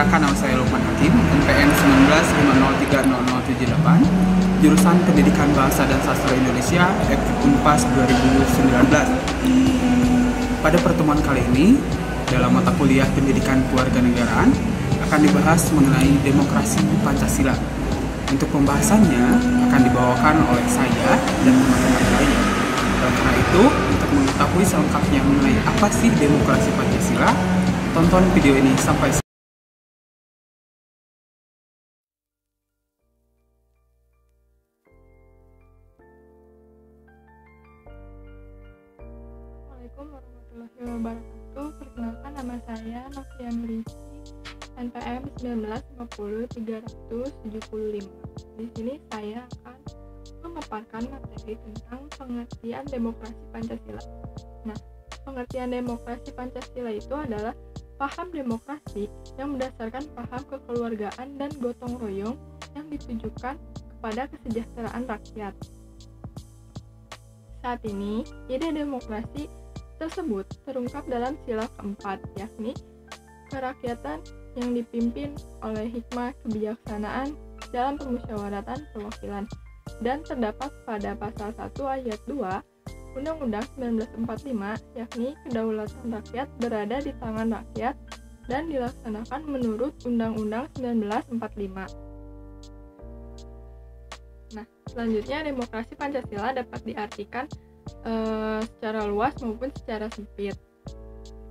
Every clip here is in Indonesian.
Perkenalkan, nama saya Lukman Hakim, NPM 1950300078, jurusan Pendidikan Bahasa dan Sastra Indonesia, FKIP Unpas 2019. Pada pertemuan kali ini, dalam mata kuliah Pendidikan Kewarganegaraan akan dibahas mengenai demokrasi Pancasila. Untuk pembahasannya akan dibawakan oleh saya dan teman-teman lainnya. Dan karena itu, untuk mengetahui selengkapnya mengenai apa sih demokrasi Pancasila, tonton video ini sampai selesai. Assalamualaikum warahmatullahi wabarakatuh. Perkenalkan, nama saya Novian Rizky, NPM 19503075. Di sini saya akan memaparkan materi tentang pengertian demokrasi Pancasila. Nah, pengertian demokrasi Pancasila itu adalah paham demokrasi yang berdasarkan paham kekeluargaan dan gotong royong yang ditujukan kepada kesejahteraan rakyat. Saat ini, ide demokrasi tersebut terungkap dalam sila keempat, yakni kerakyatan yang dipimpin oleh hikmah kebijaksanaan dalam permusyawaratan perwakilan, dan terdapat pada pasal 1 ayat 2 Undang-Undang 1945, yakni kedaulatan rakyat berada di tangan rakyat dan dilaksanakan menurut Undang-Undang 1945. Nah, selanjutnya demokrasi Pancasila dapat diartikan secara luas maupun secara sempit.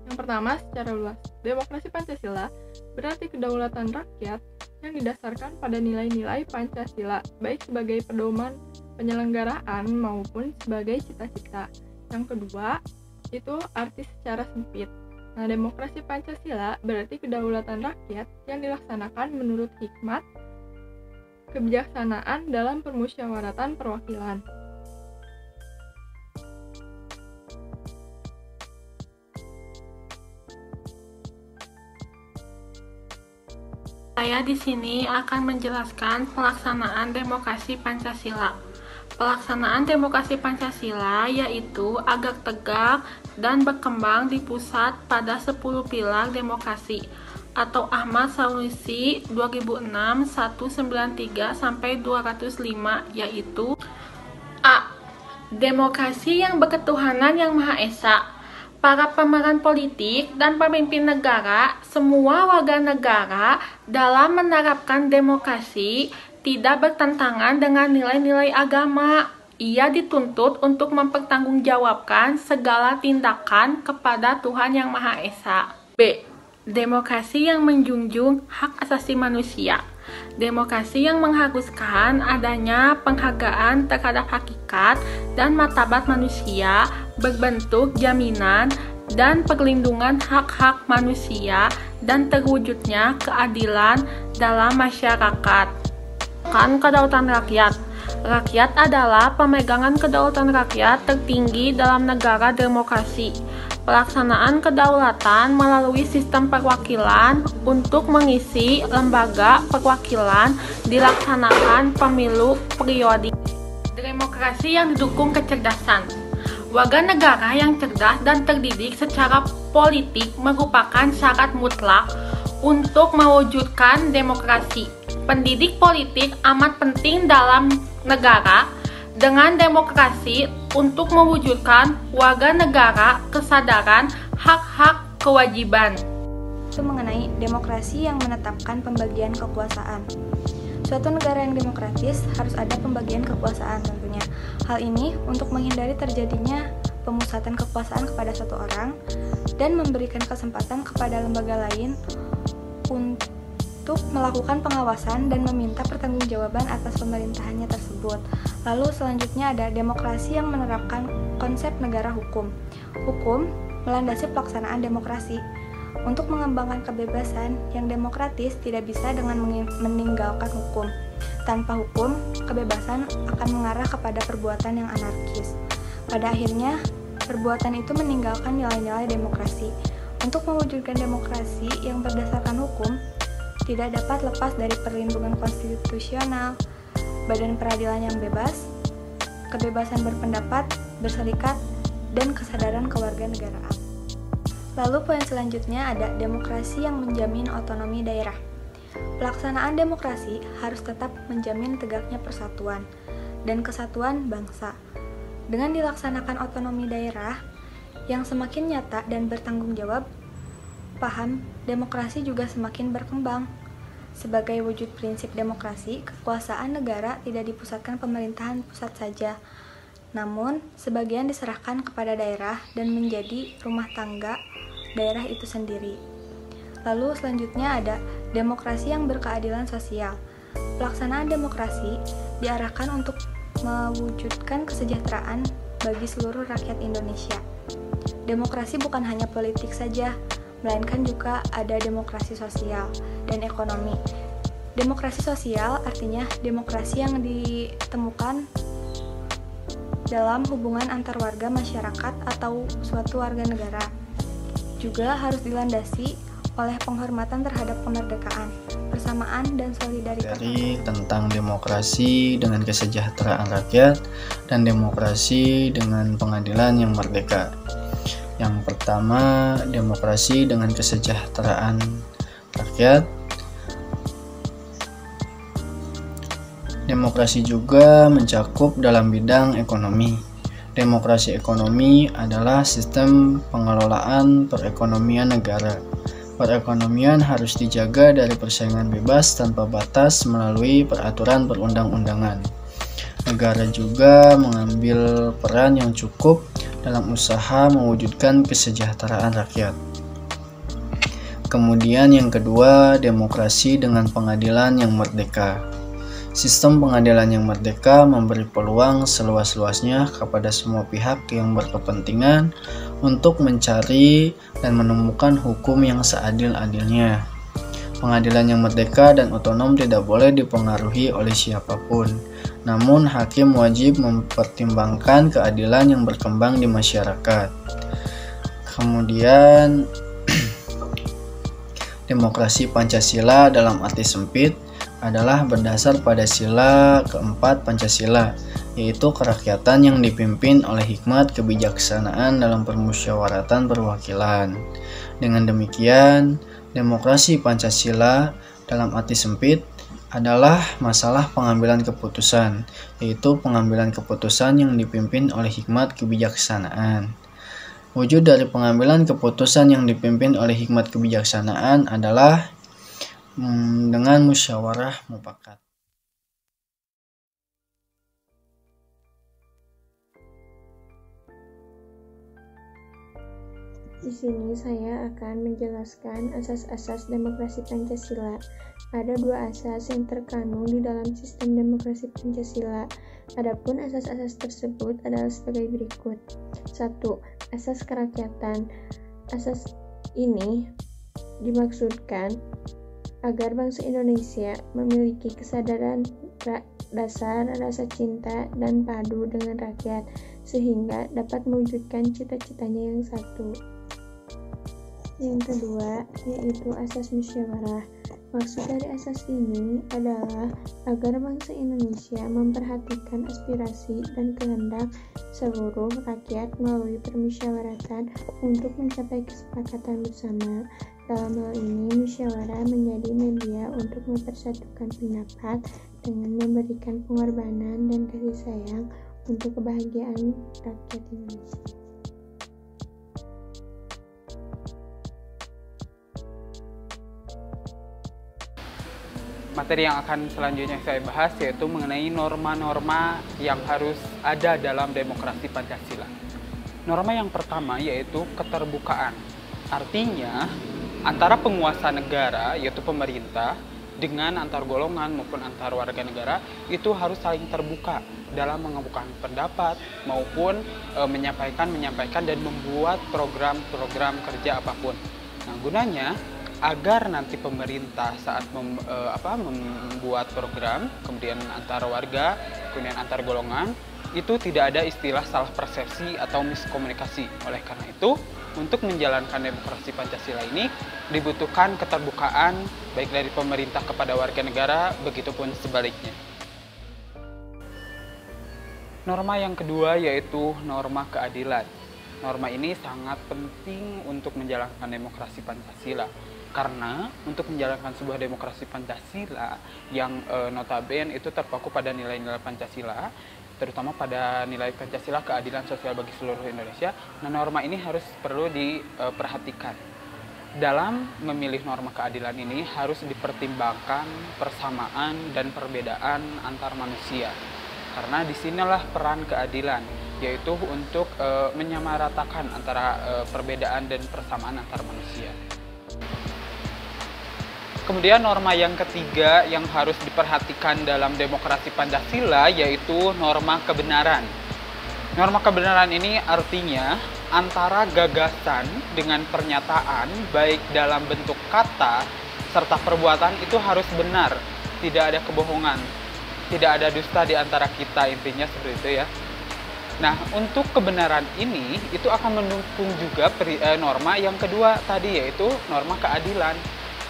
Yang pertama, secara luas, demokrasi Pancasila berarti kedaulatan rakyat yang didasarkan pada nilai-nilai Pancasila, baik sebagai pedoman penyelenggaraan maupun sebagai cita-cita. Yang kedua, itu arti secara sempit. Nah, demokrasi Pancasila berarti kedaulatan rakyat yang dilaksanakan menurut hikmat kebijaksanaan dalam permusyawaratan perwakilan. Saya di sini akan menjelaskan pelaksanaan demokrasi Pancasila. Pelaksanaan demokrasi Pancasila yaitu agak tegak dan berkembang di pusat pada 10 pilar demokrasi atau Ahmad Sanusi 2006 193 sampai 205, yaitu A. Demokrasi yang berketuhanan yang Maha Esa. Para pemeran politik dan pemimpin negara, semua warga negara dalam menerapkan demokrasi tidak bertentangan dengan nilai-nilai agama. Ia dituntut untuk mempertanggungjawabkan segala tindakan kepada Tuhan Yang Maha Esa. B. Demokrasi yang menjunjung hak asasi manusia. Demokrasi yang mengharuskan adanya penghargaan terhadap hakikat dan martabat manusia berbentuk jaminan dan perlindungan hak-hak manusia dan terwujudnya keadilan dalam masyarakat. Kedaulatan rakyat. Rakyat adalah pemegangan kedaulatan rakyat tertinggi dalam negara demokrasi. Pelaksanaan kedaulatan melalui sistem perwakilan untuk mengisi lembaga perwakilan dilaksanakan pemilu periodik. Demokrasi yang didukung kecerdasan. Warga negara yang cerdas dan terdidik secara politik merupakan syarat mutlak untuk mewujudkan demokrasi. Pendidik politik amat penting dalam negara. Dengan demokrasi untuk mewujudkan warga negara kesadaran hak-hak kewajiban. Itu mengenai demokrasi yang menetapkan pembagian kekuasaan. Suatu negara yang demokratis harus ada pembagian kekuasaan tentunya. Hal ini untuk menghindari terjadinya pemusatan kekuasaan kepada satu orang dan memberikan kesempatan kepada lembaga lain untuk melakukan pengawasan dan meminta pertanggungjawaban atas pemerintahannya tersebut. Lalu selanjutnya ada demokrasi yang menerapkan konsep negara hukum. Hukum melandasi pelaksanaan demokrasi. Untuk mengembangkan kebebasan yang demokratis tidak bisa dengan meninggalkan hukum. Tanpa hukum, kebebasan akan mengarah kepada perbuatan yang anarkis. Pada akhirnya, perbuatan itu meninggalkan nilai-nilai demokrasi. Untuk mewujudkan demokrasi yang berdasarkan hukum, tidak dapat lepas dari perlindungan konstitusional, badan peradilan yang bebas, kebebasan berpendapat, berserikat, dan kesadaran kewarganegaraan. Lalu poin selanjutnya ada demokrasi yang menjamin otonomi daerah. Pelaksanaan demokrasi harus tetap menjamin tegaknya persatuan dan kesatuan bangsa. Dengan dilaksanakan otonomi daerah yang semakin nyata dan bertanggung jawab, paham demokrasi juga semakin berkembang. Sebagai wujud prinsip demokrasi, kekuasaan negara tidak dipusatkan pemerintahan pusat saja, namun sebagian diserahkan kepada daerah dan menjadi rumah tangga daerah itu sendiri. Lalu selanjutnya ada demokrasi yang berkeadilan sosial. Pelaksanaan demokrasi diarahkan untuk mewujudkan kesejahteraan bagi seluruh rakyat Indonesia. Demokrasi bukan hanya politik saja, melainkan juga ada demokrasi sosial dan ekonomi. Demokrasi sosial artinya demokrasi yang ditemukan dalam hubungan antar warga masyarakat atau suatu warga negara. Juga harus dilandasi oleh penghormatan terhadap kemerdekaan, persamaan, dan solidaritas. Dari tentang demokrasi dengan kesejahteraan rakyat dan demokrasi dengan pengadilan yang merdeka. Yang pertama, demokrasi dengan kesejahteraan rakyat. Demokrasi juga mencakup dalam bidang ekonomi. Demokrasi ekonomi adalah sistem pengelolaan perekonomian negara. Perekonomian harus dijaga dari persaingan bebas tanpa batas melalui peraturan perundang-undangan. Negara juga mengambil peran yang cukup dalam usaha mewujudkan kesejahteraan rakyat. Kemudian yang kedua, demokrasi dengan pengadilan yang merdeka. Sistem pengadilan yang merdeka memberi peluang seluas-luasnya kepada semua pihak yang berkepentingan untuk mencari dan menemukan hukum yang seadil-adilnya. Pengadilan yang merdeka dan otonom tidak boleh dipengaruhi oleh siapapun. Namun, hakim wajib mempertimbangkan keadilan yang berkembang di masyarakat. Kemudian, demokrasi Pancasila dalam arti sempit adalah berdasar pada sila keempat Pancasila, yaitu kerakyatan yang dipimpin oleh hikmat kebijaksanaan dalam permusyawaratan perwakilan. Dengan demikian, demokrasi Pancasila dalam arti sempit adalah masalah pengambilan keputusan, yaitu pengambilan keputusan yang dipimpin oleh hikmat kebijaksanaan. Wujud dari pengambilan keputusan yang dipimpin oleh hikmat kebijaksanaan adalah dengan musyawarah mufakat. Di sini saya akan menjelaskan asas-asas demokrasi Pancasila. Ada dua asas yang terkandung di dalam sistem demokrasi Pancasila. Adapun asas-asas tersebut adalah sebagai berikut. 1. Asas kerakyatan. Asas ini dimaksudkan agar bangsa Indonesia memiliki kesadaran dasar, rasa cinta, dan padu dengan rakyat, sehingga dapat mewujudkan cita-citanya yang satu. Yang kedua, yaitu asas musyawarah. Maksud dari asas ini adalah agar bangsa Indonesia memperhatikan aspirasi dan kehendak seluruh rakyat melalui permusyawaratan untuk mencapai kesepakatan bersama. Dalam hal ini, musyawarah menjadi media untuk mempersatukan pendapat dengan memberikan pengorbanan dan kasih sayang untuk kebahagiaan rakyat Indonesia. Materi yang akan selanjutnya saya bahas yaitu mengenai norma-norma yang harus ada dalam demokrasi Pancasila. Norma yang pertama yaitu keterbukaan. Artinya, antara penguasa negara yaitu pemerintah dengan antar golongan maupun antar warga negara itu harus saling terbuka dalam mengemukakan pendapat maupun menyampaikan dan membuat program-program kerja apapun. Nah, gunanya agar nanti pemerintah saat membuat program, kemudian antar warga, kemudian antar golongan, itu tidak ada istilah salah persepsi atau miskomunikasi. Oleh karena itu, untuk menjalankan demokrasi Pancasila ini dibutuhkan keterbukaan baik dari pemerintah kepada warga negara, begitupun sebaliknya. Norma yang kedua yaitu norma keadilan. norma ini sangat penting untuk menjalankan demokrasi Pancasila. Karena untuk menjalankan sebuah demokrasi Pancasila yang notabene itu terpaku pada nilai-nilai Pancasila, terutama pada nilai Pancasila keadilan sosial bagi seluruh Indonesia, nah norma ini harus perlu diperhatikan. Dalam memilih norma keadilan ini harus dipertimbangkan persamaan dan perbedaan antar manusia. Karena disinilah peran keadilan, yaitu untuk menyamaratakan antara perbedaan dan persamaan antar manusia. Kemudian norma yang ketiga yang harus diperhatikan dalam demokrasi Pancasila yaitu norma kebenaran. Norma kebenaran ini artinya antara gagasan dengan pernyataan baik dalam bentuk kata serta perbuatan itu harus benar, tidak ada kebohongan, tidak ada dusta di antara kita, intinya seperti itu ya. Nah, untuk kebenaran ini itu akan mendukung juga norma yang kedua tadi yaitu norma keadilan.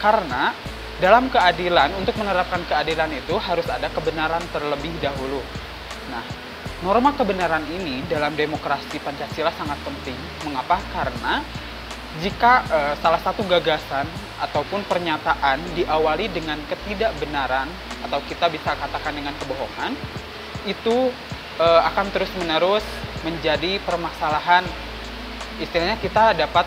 Karena dalam keadilan, untuk menerapkan keadilan itu harus ada kebenaran terlebih dahulu. Nah, norma kebenaran ini dalam demokrasi Pancasila sangat penting. Mengapa? Karena jika salah satu gagasan ataupun pernyataan diawali dengan ketidakbenaran atau kita bisa katakan dengan kebohongan, itu akan terus-menerus menjadi permasalahan. Istilahnya kita dapat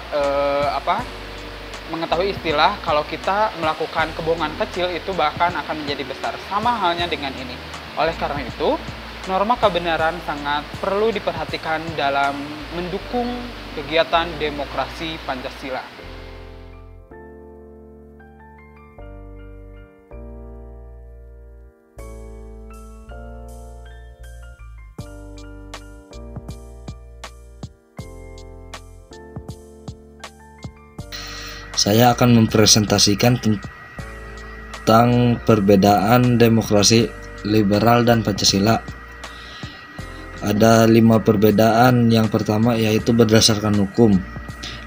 mengetahui istilah kalau kita melakukan kebohongan kecil itu bahkan akan menjadi besar. Sama halnya dengan ini. Oleh karena itu, norma kebenaran sangat perlu diperhatikan dalam mendukung kegiatan demokrasi Pancasila. Saya akan mempresentasikan tentang perbedaan demokrasi liberal dan Pancasila. Ada 5 perbedaan. Yang pertama yaitu berdasarkan hukum.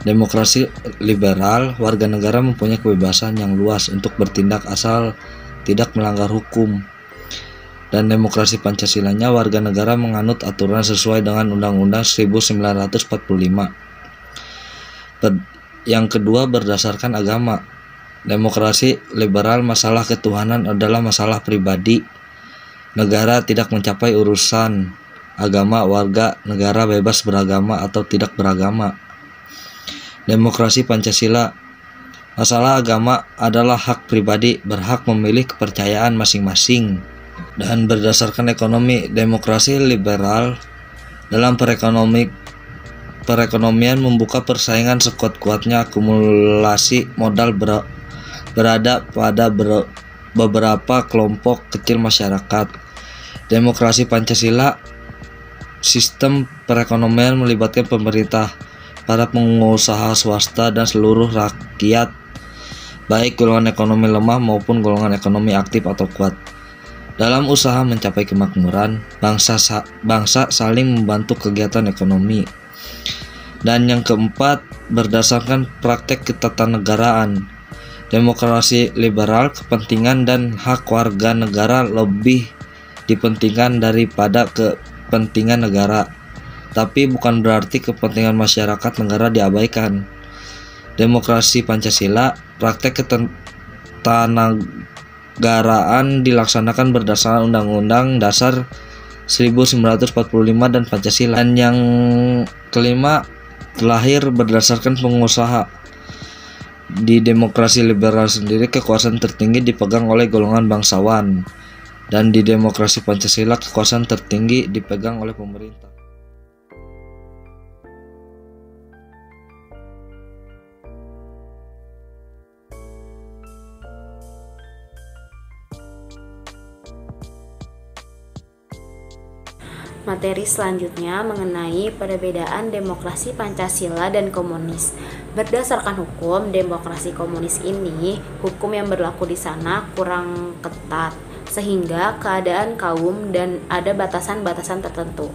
Demokrasi liberal, warga negara mempunyai kebebasan yang luas untuk bertindak asal tidak melanggar hukum. Dan demokrasi Pancasilanya, warga negara menganut aturan sesuai dengan Undang-Undang 1945. Yang kedua berdasarkan agama. Demokrasi liberal, masalah ketuhanan adalah masalah pribadi. Negara tidak mencapai urusan agama, warga negara bebas beragama atau tidak beragama. Demokrasi Pancasila, masalah agama adalah hak pribadi, berhak memilih kepercayaan masing-masing. Dan berdasarkan ekonomi, demokrasi liberal dalam perekonomian membuka persaingan sekuat-kuatnya, akumulasi modal berada pada beberapa kelompok kecil masyarakat. Demokrasi Pancasila, sistem perekonomian melibatkan pemerintah, para pengusaha swasta dan seluruh rakyat, baik golongan ekonomi lemah maupun golongan ekonomi aktif atau kuat. Dalam usaha mencapai kemakmuran, bangsa saling membantu kegiatan ekonomi. Dan yang keempat, berdasarkan praktek ketatanegaraan. Demokrasi liberal, kepentingan dan hak warga negara lebih dipentingkan daripada kepentingan negara. Tapi bukan berarti kepentingan masyarakat negara diabaikan. Demokrasi Pancasila, praktek ketatanegaraan dilaksanakan berdasarkan Undang-Undang Dasar 1945 dan Pancasila. Dan yang kelima, terlahir berdasarkan pengusaha. Di demokrasi liberal sendiri, kekuasaan tertinggi dipegang oleh golongan bangsawan, dan di demokrasi Pancasila kekuasaan tertinggi dipegang oleh pemerintah. Materi selanjutnya mengenai perbedaan demokrasi Pancasila dan komunis. Berdasarkan hukum, demokrasi komunis ini, hukum yang berlaku di sana kurang ketat, sehingga keadaan kaum dan ada batasan-batasan tertentu.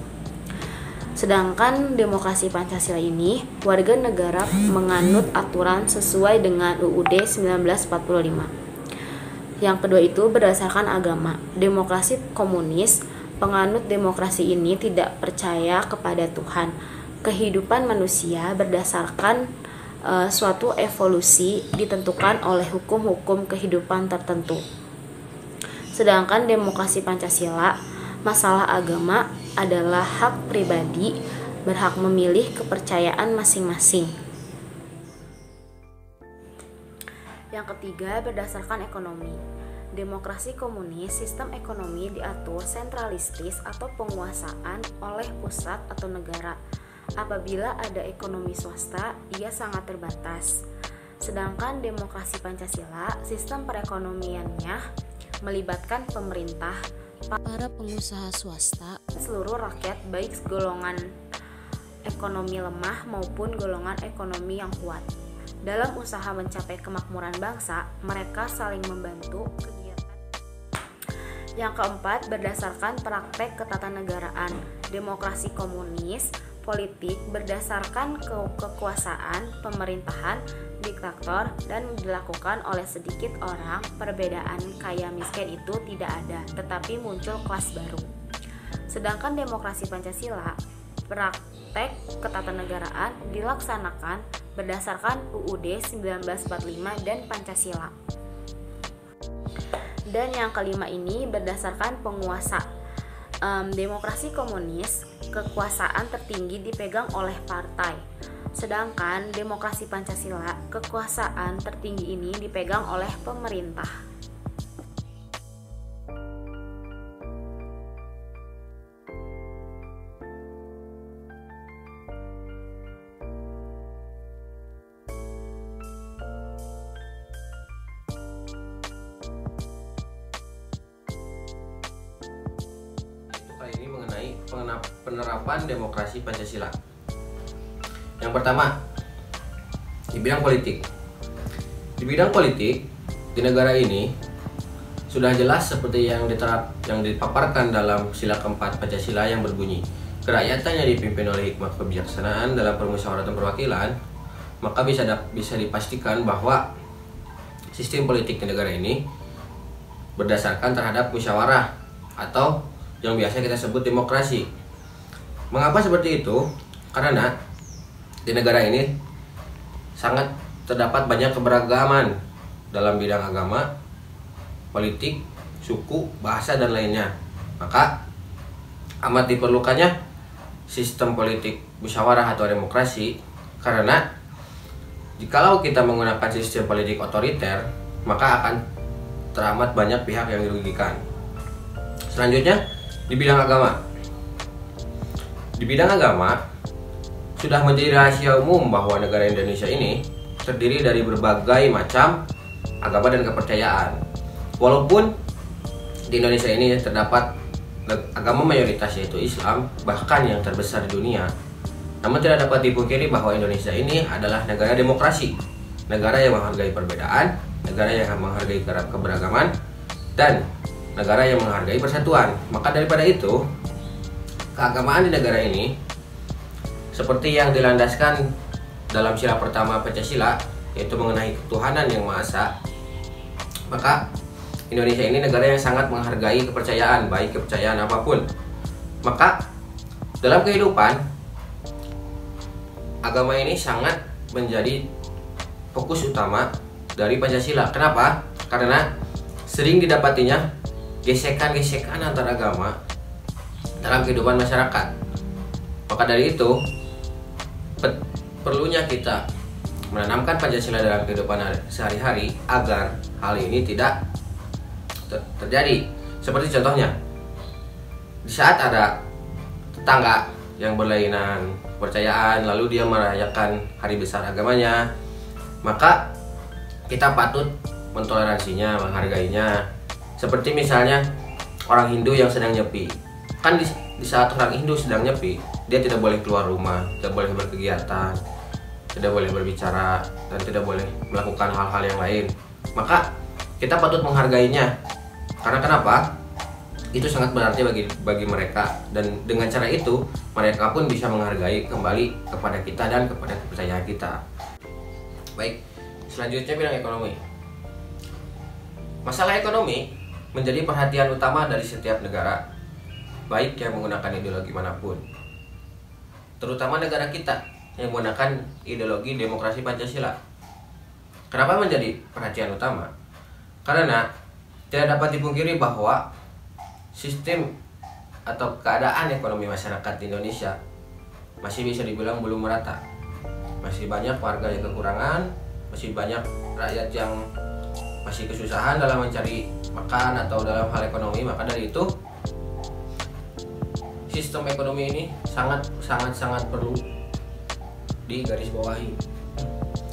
Sedangkan demokrasi Pancasila ini, warga negara menganut aturan sesuai dengan UUD 1945. Yang kedua itu berdasarkan agama. Demokrasi komunis, penganut demokrasi ini tidak percaya kepada Tuhan. kehidupan manusia berdasarkan suatu evolusi ditentukan oleh hukum-hukum kehidupan tertentu. Sedangkan demokrasi Pancasila, masalah agama adalah hak pribadi berhak memilih kepercayaan masing-masing. Yang ketiga, berdasarkan ekonomi. Demokrasi komunis, sistem ekonomi diatur sentralistis atau penguasaan oleh pusat atau negara. Apabila ada ekonomi swasta, ia sangat terbatas. Sedangkan demokrasi Pancasila, sistem perekonomiannya melibatkan pemerintah, para pengusaha swasta, seluruh rakyat baik golongan ekonomi lemah maupun golongan ekonomi yang kuat. Dalam usaha mencapai kemakmuran bangsa, mereka saling membantu kegiatan. Yang keempat, berdasarkan praktek ketatanegaraan. Demokrasi komunis, politik berdasarkan kekuasaan, pemerintahan, diktator, dan dilakukan oleh sedikit orang. Perbedaan kaya miskin itu tidak ada, tetapi muncul kelas baru. Sedangkan demokrasi Pancasila, praktek ketatanegaraan dilaksanakan berdasarkan UUD 1945 dan Pancasila. Dan yang kelima ini berdasarkan penguasa. Demokrasi komunis, kekuasaan tertinggi dipegang oleh partai. Sedangkan demokrasi Pancasila, kekuasaan tertinggi ini dipegang oleh pemerintah. Kali ini mengenai penerapan demokrasi Pancasila. Yang pertama, di bidang politik. Di bidang politik di negara ini sudah jelas seperti yang dipaparkan dalam sila keempat Pancasila yang berbunyi, kerakyatan yang dipimpin oleh hikmat kebijaksanaan dalam permusyawaratan perwakilan, maka bisa dipastikan bahwa sistem politik di negara ini berdasarkan terhadap musyawarah atau yang biasa kita sebut demokrasi. Mengapa seperti itu? Karena di negara ini sangat terdapat banyak keberagaman dalam bidang agama, politik, suku, bahasa, dan lainnya. Maka amat diperlukannya sistem politik musyawarah atau demokrasi, karena jikalau kita menggunakan sistem politik otoriter, maka akan teramat banyak pihak yang dirugikan. Selanjutnya, di bidang agama. Di bidang agama, sudah menjadi rahasia umum bahwa negara Indonesia ini terdiri dari berbagai macam agama dan kepercayaan. Walaupun di Indonesia ini terdapat agama mayoritas yaitu Islam, bahkan yang terbesar di dunia, namun tidak dapat dipungkiri bahwa Indonesia ini adalah negara demokrasi, negara yang menghargai perbedaan, negara yang menghargai keberagaman, dan negara yang menghargai persatuan. Maka daripada itu, keagamaan di negara ini seperti yang dilandaskan dalam sila pertama Pancasila, yaitu mengenai ketuhanan yang Maha Esa, maka Indonesia ini negara yang sangat menghargai kepercayaan, baik kepercayaan apapun. Maka dalam kehidupan, agama ini sangat menjadi fokus utama dari Pancasila. Kenapa? Karena sering didapatinya gesekan-gesekan antar agama dalam kehidupan masyarakat. Maka dari itu, perlunya kita menanamkan Pancasila dalam kehidupan sehari-hari agar hal ini tidak terjadi. Seperti contohnya, di saat ada tetangga yang berlainan kepercayaan lalu dia merayakan hari besar agamanya, maka kita patut mentoleransinya, menghargainya. Seperti misalnya orang Hindu yang sedang nyepi, kan di saat orang Hindu sedang nyepi, dia tidak boleh keluar rumah, tidak boleh berkegiatan, tidak boleh berbicara, dan tidak boleh melakukan hal-hal yang lain. Maka kita patut menghargainya. Karena kenapa? Itu sangat berarti bagi mereka, dan dengan cara itu mereka pun bisa menghargai kembali kepada kita dan kepada kepercayaan kita. Baik, selanjutnya bidang ekonomi. Masalah ekonomi menjadi perhatian utama dari setiap negara, baik yang menggunakan ideologi manapun. terutama negara kita yang menggunakan ideologi demokrasi Pancasila. Kenapa menjadi perhatian utama? Karena tidak dapat dipungkiri bahwa sistem atau keadaan ekonomi masyarakat di Indonesia masih bisa dibilang belum merata. Masih banyak warga yang kekurangan, masih banyak rakyat yang masih kesusahan dalam mencari makan atau dalam hal ekonomi. Maka dari itu sistem ekonomi ini sangat perlu digarisbawahi.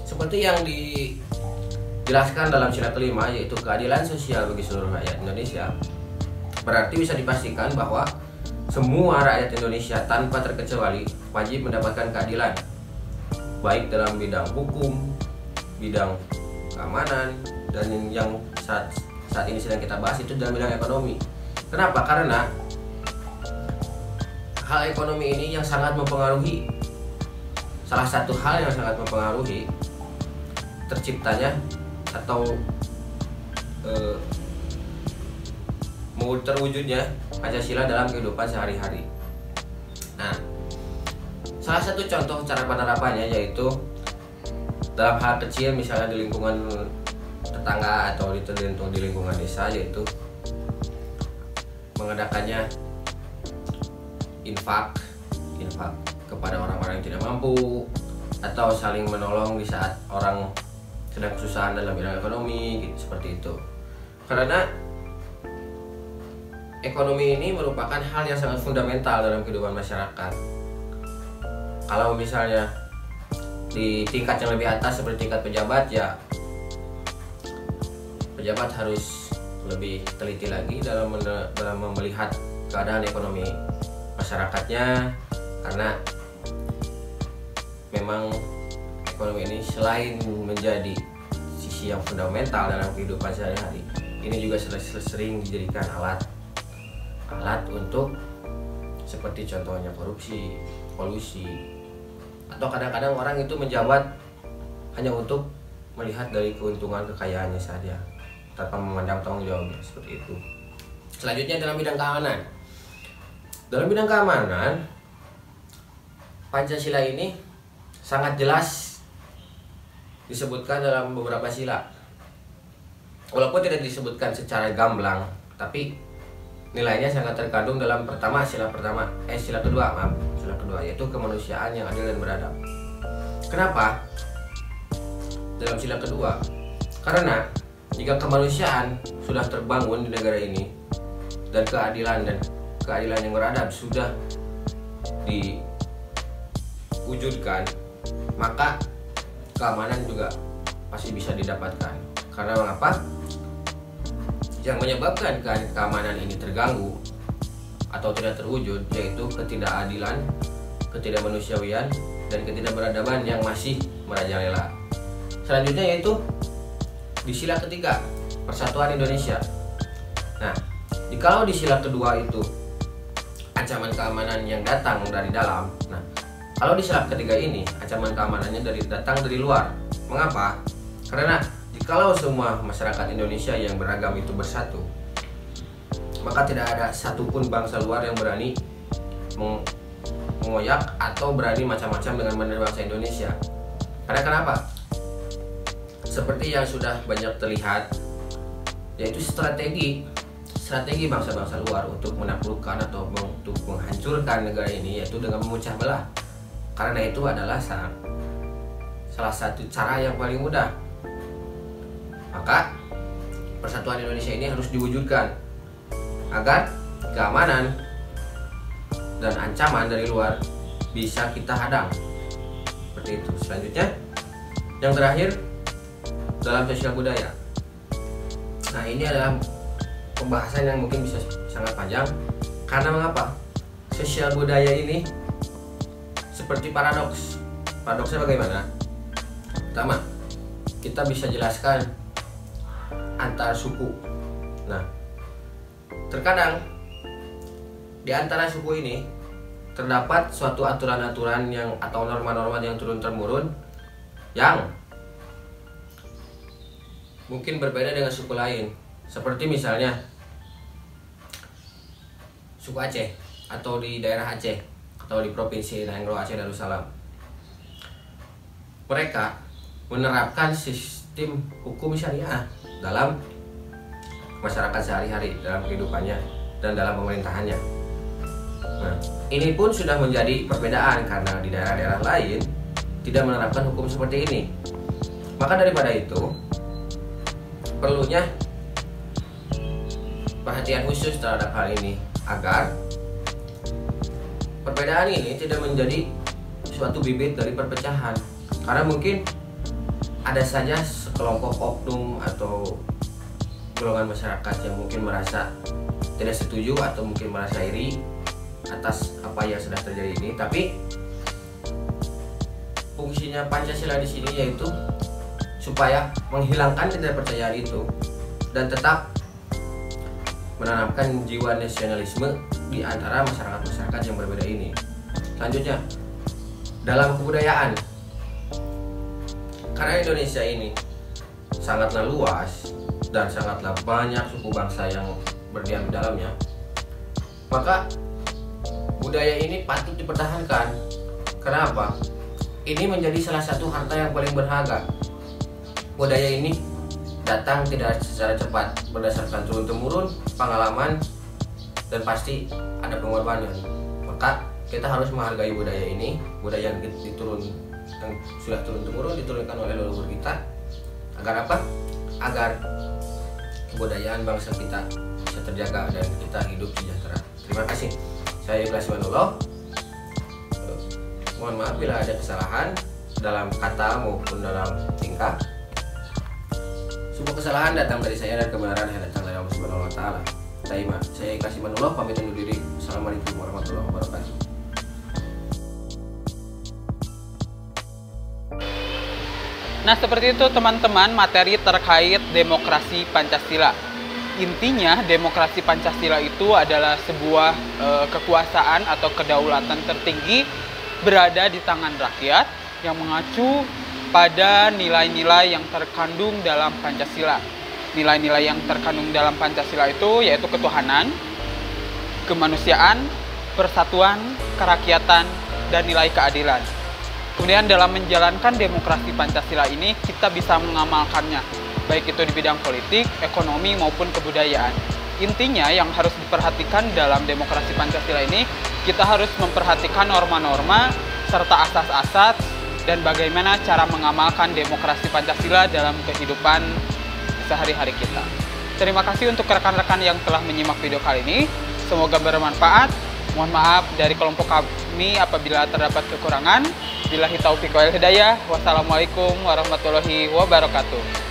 Seperti yang dijelaskan dalam sila kelima, yaitu keadilan sosial bagi seluruh rakyat Indonesia. Berarti bisa dipastikan bahwa semua rakyat Indonesia tanpa terkecuali wajib mendapatkan keadilan, baik dalam bidang hukum, bidang keamanan, dan yang saat ini sedang kita bahas itu dalam bidang ekonomi. Kenapa? Karena hal ekonomi ini yang sangat mempengaruhi, salah satu hal yang sangat mempengaruhi terciptanya atau terwujudnya Pancasila dalam kehidupan sehari-hari. Nah, salah satu contoh cara penerapannya yaitu dalam hal kecil, misalnya di lingkungan tetangga atau di lingkungan desa, yaitu mengadakannya infak kepada orang-orang yang tidak mampu, atau saling menolong di saat orang sedang kesusahan dalam bidang ekonomi, gitu, seperti itu. Karena ekonomi ini merupakan hal yang sangat fundamental dalam kehidupan masyarakat. Kalau misalnya di tingkat yang lebih atas seperti tingkat pejabat, ya pejabat harus lebih teliti lagi dalam melihat keadaan ekonomi masyarakatnya, karena memang ekonomi ini selain menjadi sisi yang fundamental dalam kehidupan sehari-hari, ini juga sering dijadikan alat untuk seperti contohnya korupsi, kolusi, atau kadang-kadang orang itu menjabat hanya untuk melihat dari keuntungan kekayaannya saja tanpa memandang tanggung jawabnya, seperti itu. Selanjutnya dalam bidang keamanan. Dalam bidang keamanan, Pancasila ini sangat jelas disebutkan dalam beberapa sila. Walaupun tidak disebutkan secara gamblang, tapi nilainya sangat terkandung dalam sila kedua, yaitu kemanusiaan yang adil dan beradab. Kenapa? Dalam sila kedua, karena jika kemanusiaan sudah terbangun di negara ini dan keadilan yang beradab sudah diwujudkan, maka keamanan juga pasti bisa didapatkan. Karena mengapa? Yang menyebabkan keamanan ini terganggu atau tidak terwujud yaitu ketidakadilan, ketidakmanusiawian, dan ketidakberadaban yang masih merajalela. Selanjutnya yaitu di sila ketiga, Persatuan Indonesia. Nah, jikalau di sila kedua itu ancaman keamanan yang datang dari dalam, nah kalau di sila ketiga ini ancaman keamanannya datang dari luar. Mengapa? Karena jikalau semua masyarakat Indonesia yang beragam itu bersatu, maka tidak ada satupun bangsa luar yang berani mengoyak atau berani macam-macam dengan bangsa Indonesia. Karena kenapa? Seperti yang sudah banyak terlihat, yaitu strategi bangsa-bangsa luar untuk menaklukkan atau untuk menghancurkan negara ini, yaitu dengan memecah belah. Karena itu adalah salah satu cara yang paling mudah. Maka Persatuan Indonesia ini harus diwujudkan agar keamanan dan ancaman dari luar bisa kita hadang. Seperti itu. Selanjutnya, yang terakhir dalam sosial budaya. Nah, ini adalah pembahasan yang mungkin bisa sangat panjang. Karena mengapa? Sosial budaya ini seperti paradoks. Paradoksnya bagaimana? Pertama, kita bisa jelaskan antar suku. Nah, terkadang di antara suku ini terdapat suatu aturan-aturan yang atau norma-norma yang turun-temurun yang mungkin berbeda dengan suku lain. Seperti misalnya suku Aceh atau di daerah Aceh, atau di Provinsi Naenglo Aceh Darussalam. Mereka menerapkan sistem hukum syariah dalam masyarakat sehari-hari, dalam kehidupannya dan dalam pemerintahannya. Nah, ini pun sudah menjadi perbedaan karena di daerah-daerah lain tidak menerapkan hukum seperti ini. Maka daripada itu, perlunya perhatian khusus terhadap hal ini agar perbedaan ini tidak menjadi suatu bibit dari perpecahan. Karena mungkin ada saja sekelompok oknum atau golongan masyarakat yang mungkin merasa tidak setuju atau mungkin merasa iri atas apa yang sedang terjadi ini. Tapi fungsinya Pancasila di sini yaitu supaya menghilangkan ketidakpercayaan itu dan tetap menanamkan jiwa nasionalisme di antara masyarakat-masyarakat yang berbeda ini. Selanjutnya, dalam kebudayaan, karena Indonesia ini sangatlah luas dan sangatlah banyak suku bangsa yang berdiam di dalamnya, maka budaya ini patut dipertahankan. Kenapa? Ini menjadi salah satu harta yang paling berharga. Budaya ini datang tidak secara cepat, berdasarkan turun-temurun pengalaman dan pasti ada pengorbanan. Maka kita harus menghargai budaya ini, budaya yang sudah turun-temurun diturunkan oleh leluhur kita. Agar apa? Agar kebudayaan bangsa kita bisa terjaga dan kita hidup sejahtera. Terima kasih. Saya Ikhlas Imanullah. Mohon maaf bila ada kesalahan dalam kata maupun dalam tingkah. Semua kesalahan datang dari saya dan kebenaran yang datang dari Allah Subhanahu wa taala. Saya Ikhlas Imanullah pamit undur diri. Assalamualaikum warahmatullahi wabarakatuh. Nah, seperti itu teman-teman materi terkait demokrasi Pancasila. Intinya demokrasi Pancasila itu adalah sebuah kekuasaan atau kedaulatan tertinggi berada di tangan rakyat yang mengacu pada nilai-nilai yang terkandung dalam Pancasila. Nilai-nilai yang terkandung dalam Pancasila itu yaitu ketuhanan, kemanusiaan, persatuan, kerakyatan, dan nilai keadilan. Kemudian dalam menjalankan demokrasi Pancasila ini kita bisa mengamalkannya, baik itu di bidang politik, ekonomi, maupun kebudayaan. Intinya yang harus diperhatikan dalam demokrasi Pancasila ini, kita harus memperhatikan norma-norma serta asas-asas dan bagaimana cara mengamalkan demokrasi Pancasila dalam kehidupan sehari-hari kita. Terima kasih untuk rekan-rekan yang telah menyimak video kali ini. Semoga bermanfaat. Mohon maaf dari kelompok kami apabila terdapat kekurangan. Billahi taufiq wal hidayah. Wassalamualaikum warahmatullahi wabarakatuh.